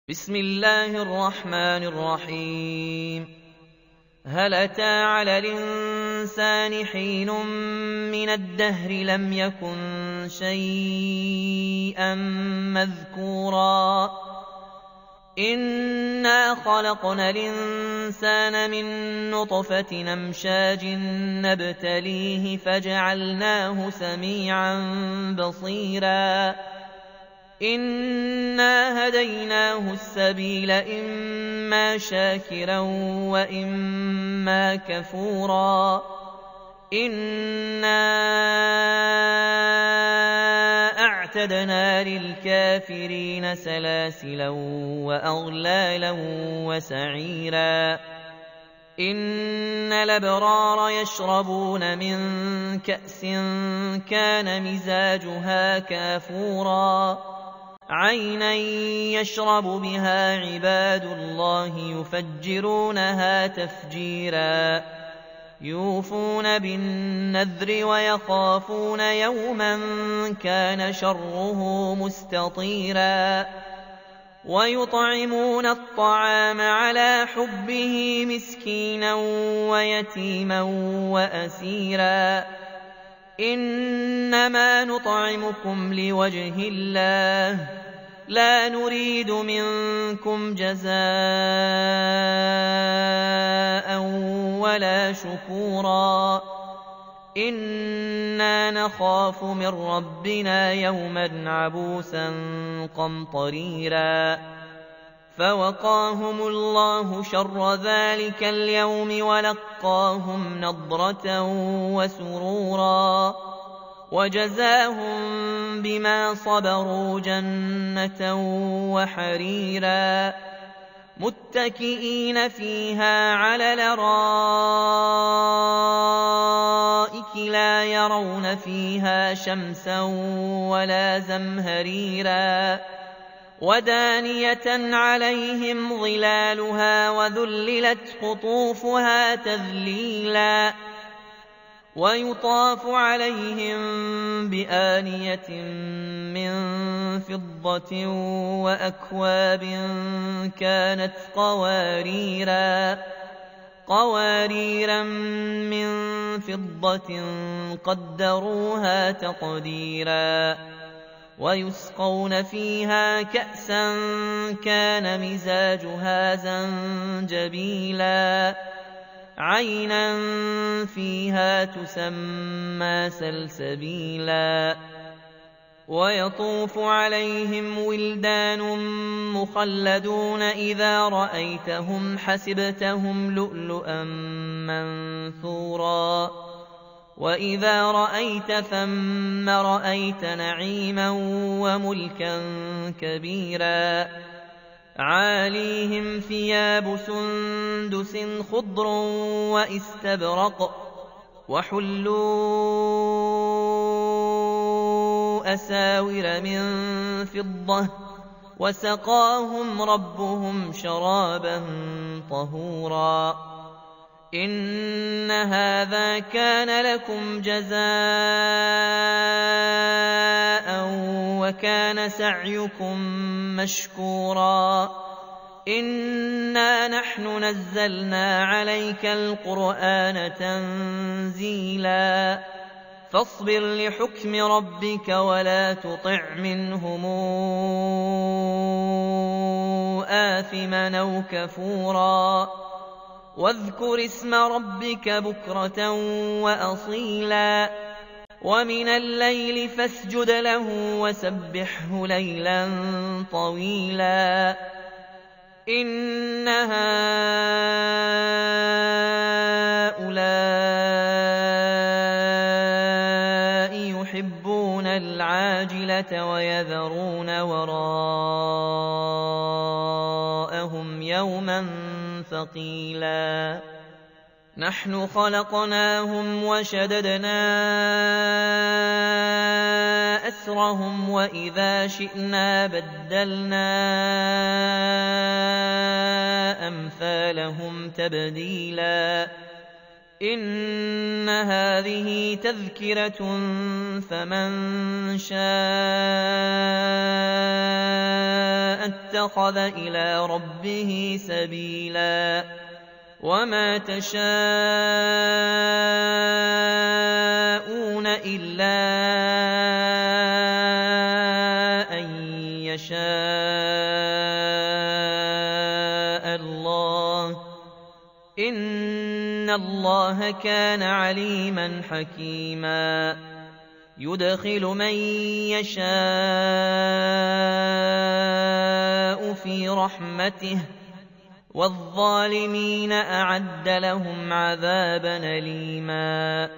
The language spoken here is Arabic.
بسم الله الرحمن الرحيم. هل أتى على الإنسان حين من الدهر لم يكن شيئا مذكورا إنا خلقنا الإنسان من نطفة أمشاج نبتليه فجعلناه سميعا بصيرا إنا هديناه السبيل إما شاكرا وإما كفورا إنا أعتدنا للكافرين سلاسلا وأغلالا وسعيرا إن الأبرار يشربون من كأس كان مزاجها كافورا عينا يشرب بها عباد الله يفجرونها تفجيرا يوفون بالنذر ويخافون يوما كان شره مستطيرا ويطعمون الطعام على حبه مسكينا ويتيما وأسيرا إنما نطعمكم لوجه الله لا نريد منكم جزاء ولا شكورا إنا نخاف من ربنا يوما عبوسا قمطريرا فوقاهم الله شر ذلك اليوم ولقاهم نضرة وسرورا وجزاهم بما صبروا جنة وحريرا متكئين فيها على الأرائك لا يرون فيها شمسا ولا زمهريرا ودانية عليهم ظلالها وذللت قطوفها تذليلا ويطاف عليهم بآنية من فضة وأكواب كانت قواريرا من فضة قدروها تقديرا ويسقون فيها كأسا كان مزاجها زنجبيلا عينا فيها تسمى سلسبيلا ويطوف عليهم ولدان مخلدون إذا رأيتهم حسبتهم لؤلؤا منثورا وإذا رأيت ثم رأيت نعيما وملكا كبيرا عاليهم ثياب سندس خضر واستبرق وحلوا أساور من فضة وسقاهم ربهم شرابا طهورا إن هذا كان لكم جزاء وكان سعيكم مشكورا إنا نحن نزلنا عليك القرآن تنزيلا فاصبر لحكم ربك ولا تطع منهم آثما أو كفورا واذكر اسم ربك بكرة وأصيلا ومن الليل فاسجد له وسبحه ليلا طويلا إن هؤلاء يحبون العاجلة ويذرون وراءهم يوما ثقيلا نحن خلقناهم وشددنا أسرهم وإذا شئنا بدلنا أمثالهم تبديلا إن هذه تذكرة فمن شاء اتخذ إلى ربه سبيلا وما تشاءون إلا أن يشاء الله إن الله كان عليما حكيما يدخل من يشاء في رحمته والظالمين أعد لهم عذابا أليما